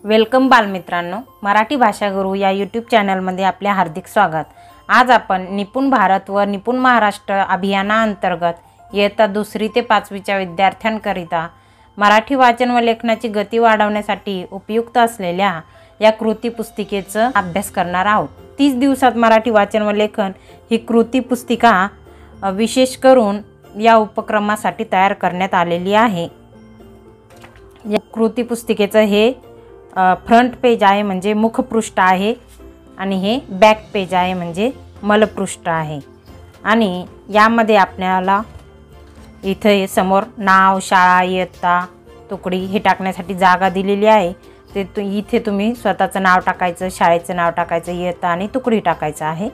Welcome बालमित्रांनो, मराठी भाषा गुरु या यूट्यूब चॅनलमध्ये आपले हार्दिक स्वागत। आज आपण निपुण भारत व निपुण महाराष्ट्र अभियानाअंतर्गत इयत्ता 2री ते 5वीच्या विद्यार्थ्यांकरिता मराठी वाचन व लेखनाची गती वाढवण्यासाठी उपयुक्त असलेल्या या कृती पुस्तिकेचा अभ्यास करणार आहोत। 30 दिवसात मराठी वाचन व लेखन ही कृती पुस्तिका विशेष करून या उपक्रमासाठी तयार करण्यात आलेली आहे। या कृती पुस्तिकेचं हे फ्रंट पेज आहे म्हणजे मुखपृष्ठ आहे आणि हे बॅक पेज आहे म्हणजे मलपृष्ठ आहे। आणि यामध्ये आपल्याला इथे समोर नाव, शाळा, इयत्ता, तुकडी हे टाकण्यासाठी जागा दिलेली आहे। ते इथे तुम्ही स्वतःचं नाव टाकायचं, शाळेचं नाव टाकायचं, इयत्ता आणि तुकडी टाकायचं आहे।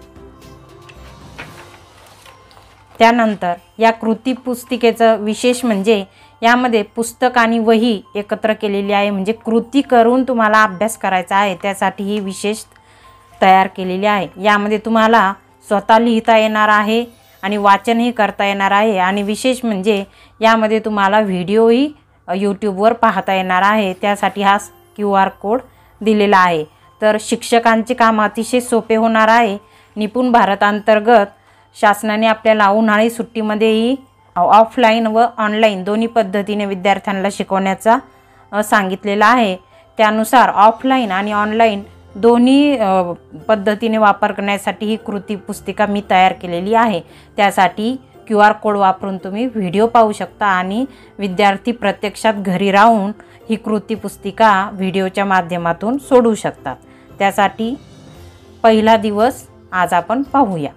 त्यानंतर या कृती पुस्तिकेचं विशेष म्हणजे यामध्ये पुस्तक आणि वही एकत्र केलेली आहे, म्हणजे कृती करून तुम्हाला अभ्यास करायचा आहे त्यासाठी ही विशेष तयार केलेली आहे। यामध्ये तुम्हाला स्वतः लिहिता येणार आहे आणि वाचनही करता येणार आहे आणि विशेष म्हणजे यामध्ये तुम्हाला व्हिडिओही यूट्यूबवर पाहता येणार आहे। त्यासाठी हा QR कोड दिलेला आहे। तर शिक्षकांचे काम अतिशय सोपे होणार आहे। निपुण भारत अंतर्गत शासनाने आपल्याला उन्हाळी सुट्टीमध्येही ऑफलाइन व ऑनलाइन दोन्ही पद्धतीने विद्यार्थ्यांना शिकवण्याचा सांगितलेला आहे। त्यानुसार ऑफलाइन आणि ऑनलाइन दोन्ही पद्धतीने वापर करण्यासाठी ही कृती पुस्तिका मी तयार केलेली आहे। त्यासाठी QR कोड वापरून तुम्ही व्हिडिओ पाहू शकता आणि विद्यार्थी प्रत्यक्षात घरी राहून ही कृती पुस्तिका व्हिडिओच्या माध्यमातून सोडवू शकतात। त्यासाठी पहिला दिवस आज आपण पाहूया।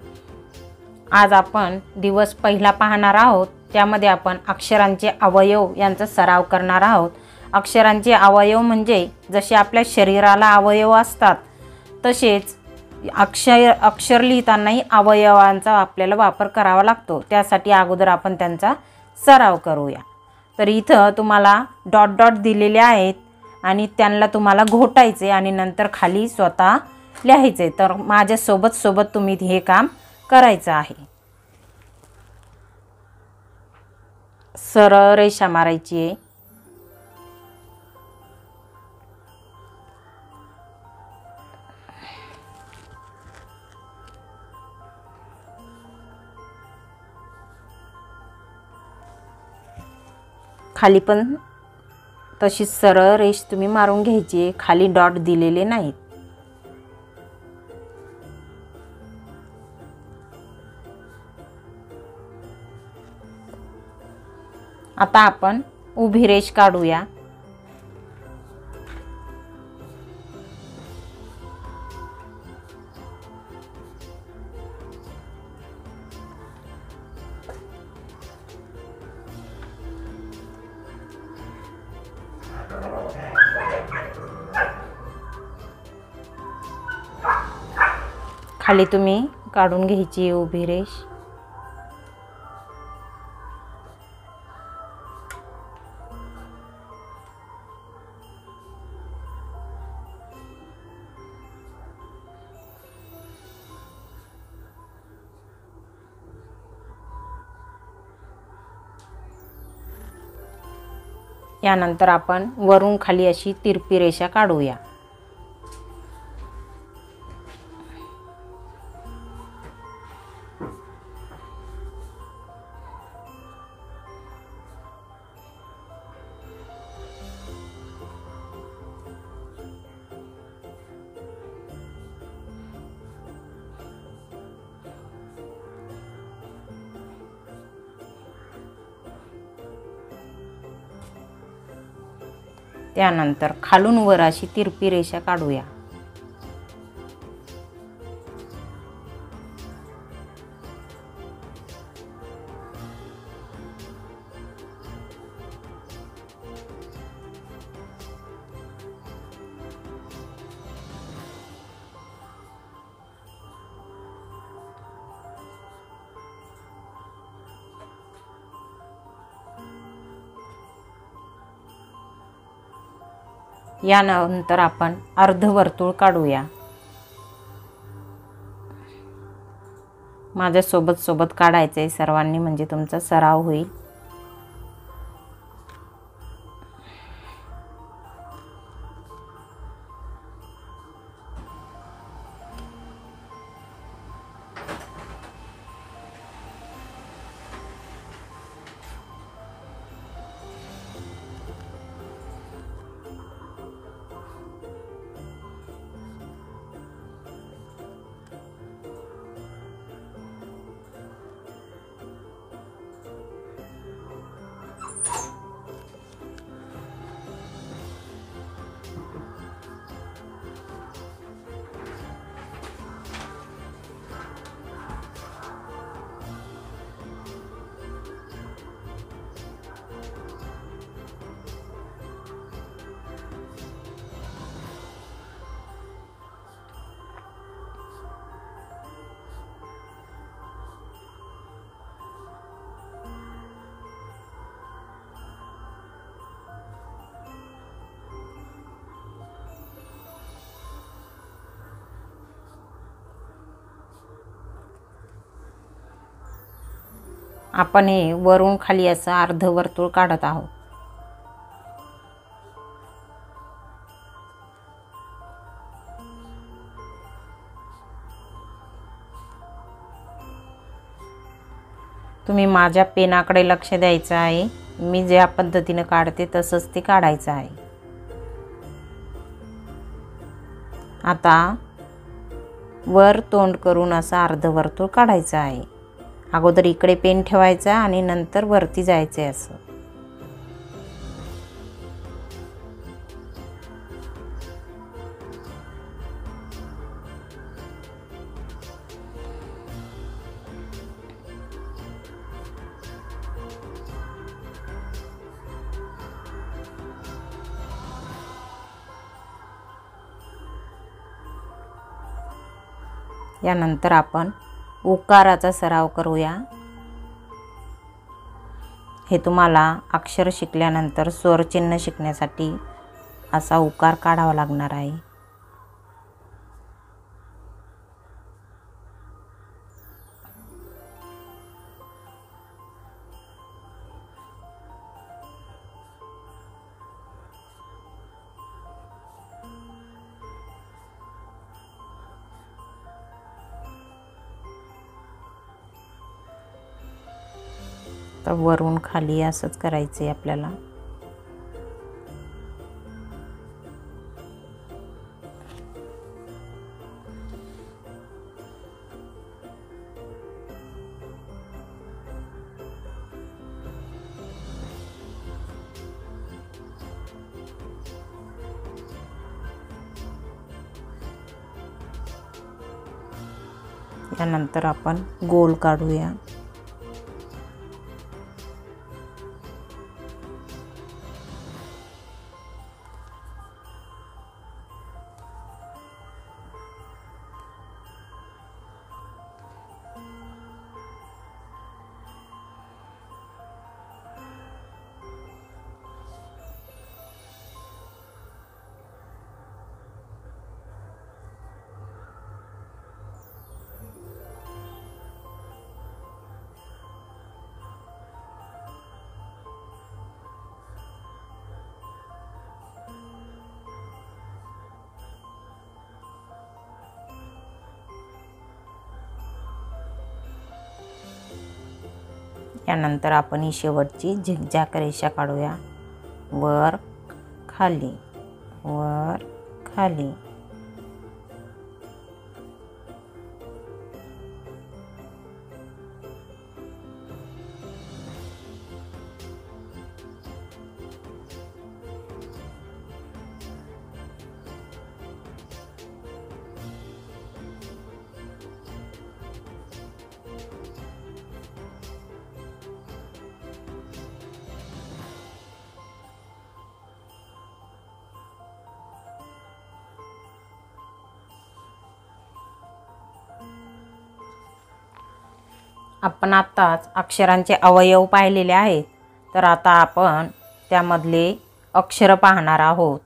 आज आपण दिवस पहिला पाहणार आहोत। त्यामध्ये आपण अक्षरांचे अवयव यांचा सराव करणार आहोत। अक्षरांचे अवयव म्हणजे जसे आपल्या शरीराला अवयव असतात तसेच अक्षर लिहितानाही अवयवांचा आपल्याला वापर करावा लागतो। त्यासाठी अगोदर आपण त्यांचा सराव करूया। तर इथं तुम्हाला डॉट डॉट दिलेले आहेत आणि त्यांना तुम्हाला घोटायचे आणि नंतर खाली स्वतः लिहायचे। तर माझ्या सोबत तुम्ही हे काम करायचं आहे। सरळ रेषा मारायची आहे। खाली पण तशीच सरळ रेष तुम्ही मारून घ्यायची, खाली डॉट दिलेले नाहीत। आता आपण उभी रेष काढूया। खाली तुम्ही काढून घ्यायची उभी रेष। यानंतर आपण वरून खाली अशी तिरपी रेषा काढूया। त्यानंतर खालून वर अशी तिरपी रेषा काढूया। यानंतर आपण अर्धवर्तुळ काढूया। माझ्या सोबत काढायचं आहे सर्वांनी, म्हणजे तुमचा सराव होईल। आपण हे वरून खाली असं अर्धवर्तुळ काढत आहोत. तुम्ही माझ्या पेनाकडे लक्ष द्यायचं आहे. मी ज्या पद्धतीने काढते तसंच ते काढायचं आहे. आता वर तोंड करून असं अर्धवर्तुळ काढायचं आहे. अगोदर इकडे पेन ठेवायचा आणि नंतर वरती जायचे असं. यानंतर आपण उकाराचा सराव करूया. हे तुम्हाला अक्षर शिकल्यानंतर स्वरचिन्ह शिकण्यासाठी असा उकार काढावा लागणार आहे. तर वरून खाली असंच करायचं आहे आपल्याला. यानंतर आपण गोल काढूया. यानंतर आपण ही शेवटची झिगझॅग रेषा काढूया. वर खाली, वर खाली. आपण आत्ताच अक्षरांचे अवयव पाहिलेले आहेत. तर आता आपण त्यामधले अक्षर पाहणार आहोत.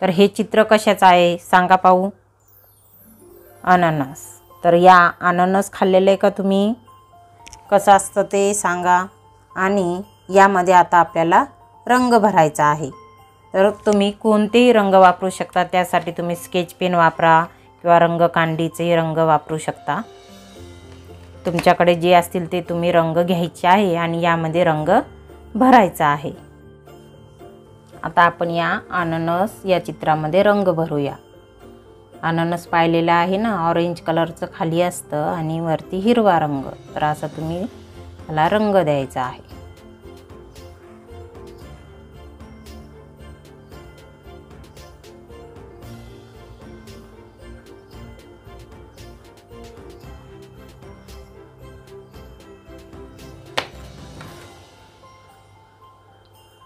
तर हे चित्र कशाचं आहे सांगा पाहू. अननस. तर या अननस खाल्लेलं आहे का तुम्ही? कसं असतं ते सांगा. आणि यामध्ये आता आपल्याला रंग भरायचा आहे. तर तुम्ही कोणतेही रंग वापरू शकता. त्यासाठी तुम्ही स्केच पेन वापरा किंवा रंगकांडीचे रंग वापरू शकता. तुमच्याकडे जे असतील ते तुम्ही रंग घ्यायचे आहे आणि यामध्ये रंग भरायचा आहे. आता आपण या अननस या चित्रामध्ये रंग भरूया. अननस पाहिलेला आहे ना, ऑरेंज कलरचं खाली असतं आणि वरती हिरवा रंग. तर असं तुम्ही याला रंग द्यायचा आहे.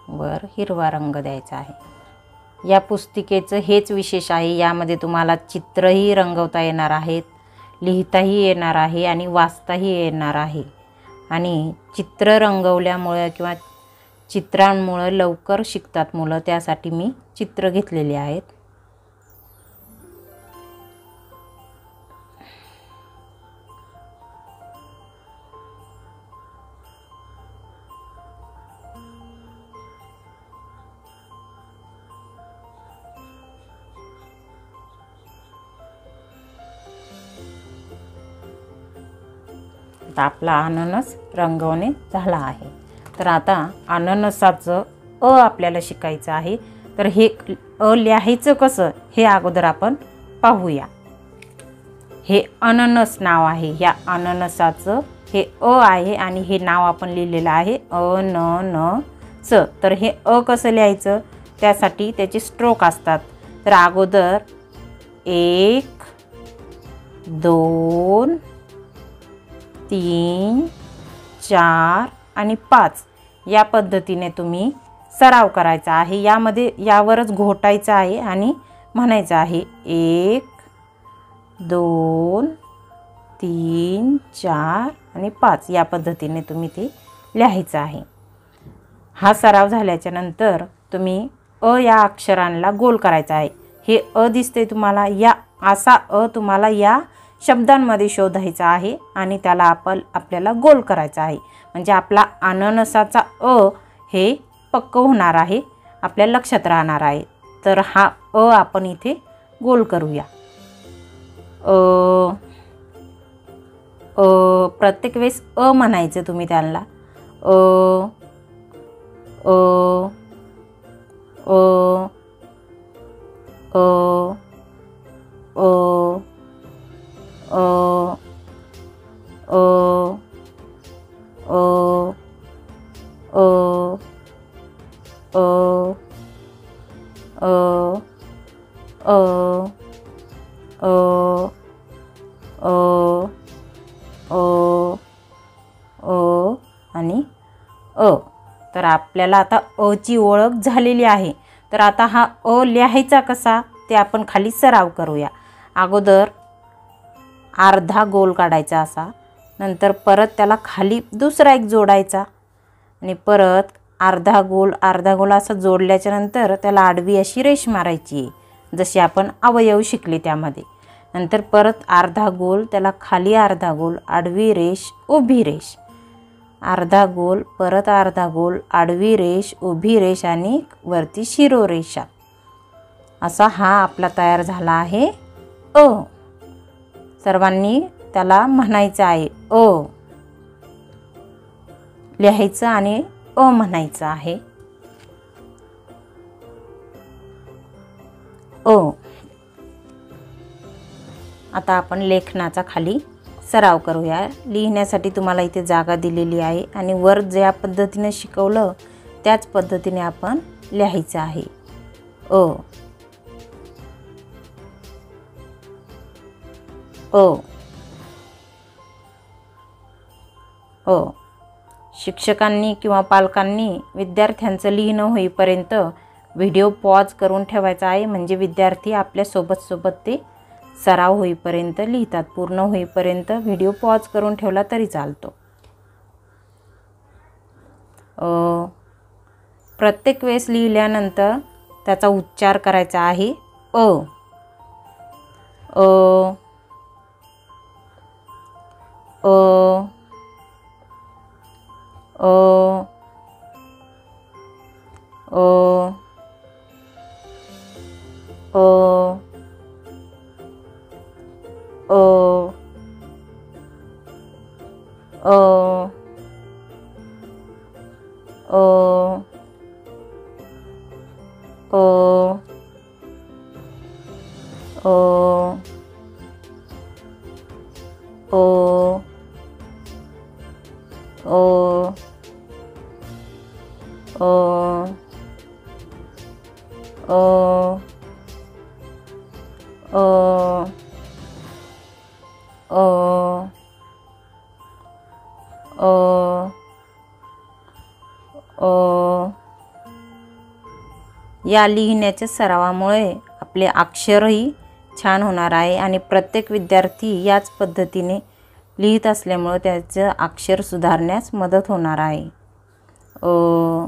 वर हिरवा रंग द्यायचा आहे. या पुस्तिकेचं हेच विशेष आहे. यामध्ये तुम्हाला चित्रही रंगवता येणार आहेत, लिहिताही येणार आहे आणि वाचताही येणार आहे. आणि चित्र रंगवल्यामुळे किंवा चित्रांमुळे लवकर शिकतात मुलं. त्यासाठी मी चित्र घेतलेली आहेत. आता आपला अननस रंगवणे झाला आहे. तर आता अननसाचं आपल्याला शिकायचं आहे. तर हे लिहायचं कसं हे अगोदर आपण पाहूया. हे अननस नाव आहे. ह्या अननसाचं हे आहे आणि हे नाव आपण लिहिलेलं आहे अननस. तर हे कसं लिहायचं त्यासाठी त्याचे स्ट्रोक असतात. तर अगोदर 1 2 3 4 आणि 5 या पद्धतीने तुम्ही सराव करायचा आहे. यावरच घोटायचं आहे आणि म्हणायचं आहे 1 2 3 4 आणि 5 या पद्धतीने तुम्ही ते लिहायचं आहे. हा सराव झाल्याच्या नंतर तुम्ही या अक्षरांना गोल करायचा आहे. हे दिसते तुम्हाला, असा तुम्हाला या शब्दांमध्ये शोधायचा आहे आणि त्याला आपल्याला गोल करायचा आहे. म्हणजे आपला अननसाचा हे पक्क होणार आहे, आपल्या लक्षात राहणार आहे. तर हा आपण इथे गोल करूया. प्रत्येक वेळेस म्हणायचं तुम्ही त्यांना. आणि तर आपल्याला आता ची ओळख झालेली आहे. तर आता हा लिहायचा कसा ते आपण खाली सराव करूया. अगोदर अर्धा गोल काढायचा असा, नंतर परत त्याला खाली दुसरा एक जोडायचा आणि परत अर्धा गोल असा जोडल्याच्या नंतर त्याला आडवी अशी रेष मारायची जशी आपण अवयव शिकले त्यामध्ये. नंतर परत अर्धा गोल, त्याला खाली अर्धा गोल, आडवी रेष, उभी रेष, अर्धा गोल, परत अर्धा गोल, आडवी रेष, उभी रेष आणि वरती शिरोरेषा. असा हा आपला तयार झाला आहे सर्वांनी त्याला म्हणायचं आहे लिहायचं आणि म्हणायचं आहे आता आपण लेखनाचा खाली सराव करूया. लिहिण्यासाठी तुम्हाला इथे जागा दिलेली आहे आणि वर ज्या पद्धतीने शिकवलं त्याच पद्धतीने आपण लिहायचं आहे. शिक्षकांनी किंवा पालकांनी विद्यार्थ्यांचं लिहिणं होईपर्यंत व्हिडिओ पॉज करून ठेवायचा आहे. म्हणजे विद्यार्थी आपल्या सोबत ते सराव होईपर्यंत लिहितात. पूर्ण होईपर्यंत व्हिडिओ पॉज करून ठेवला तरी चालतो. प्रत्येक वेळेस लिहिल्यानंतर त्याचा उच्चार करायचा आहे या लिहिण्याच्या सरावामुळे आपले अक्षरही छान होणार आहे आणि प्रत्येक विद्यार्थी याच पद्धतीने लिहित असल्यामुळे त्याचं अक्षर सुधारण्यास मदत होणार आहे. ओ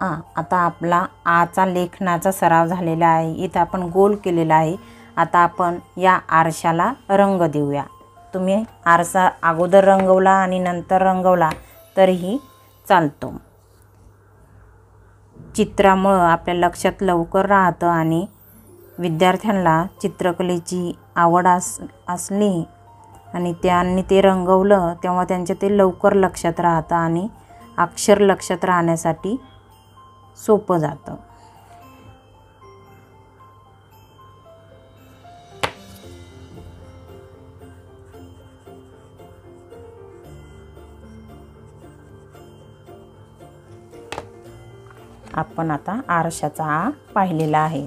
आता आपला आचा लेखनाचा सराव झालेला आहे। इथं आपण गोल केलेला आहे। आता आपण या आरशाला रंग देऊया। तुम्ही आरसा अगोदर रंगवला आणि नंतर रंगवला तरीही चालतो। चित्रामुळे आपल्या लक्षात लवकर राहतं आणि विद्यार्थ्यांना चित्रकलेची आवड असली आणि त्यांनी ते रंगवलं तेव्हा त्यांच्या ते लवकर लक्षात राहतं आणि अक्षर लक्षात राहण्यासाठी सोपं जातं। आपण आता आरशाचा आ पाहिलेला आहे।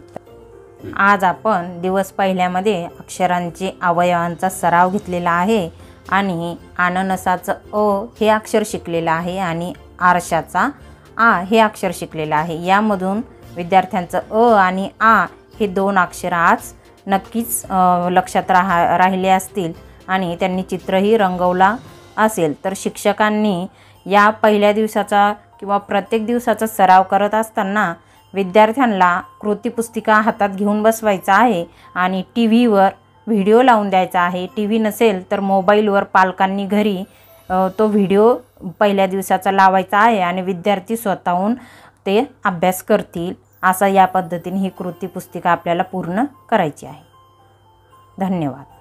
आज आपण दिवस पहिल्यामध्ये अक्षरांचे अवयवांचा सराव घेतलेला आहे आणि अननसाचं अ हे अक्षर शिकलेलं आहे आणि आरशाचा आ हे अक्षर शिकलेलं आहे। यामधून विद्यार्थ्यांचं अ आणि आ हे दोन अक्षर आज नक्कीच लक्षात राहिले असतील आणि त्यांनी चित्रही रंगवला असेल। तर शिक्षकांनी या पहिल्या दिवसाचा किंवा प्रत्येक दिवसाचा सराव करत असताना विद्यार्थ्यांना कृतीपुस्तिका हातात घेऊन बसवायचं आहे आणि टी व्हीवर व्हिडिओ लावून द्यायचा आहे। टी व्ही नसेल तर मोबाईलवर पालकांनी घरी तो व्हिडिओ पहिल्या दिवसाचा लावायचा आहे आणि विद्यार्थी स्वतःहून ते अभ्यास करतील। असा या पद्धतीने ही कृतीपुस्तिका आपल्याला पूर्ण करायची आहे। धन्यवाद।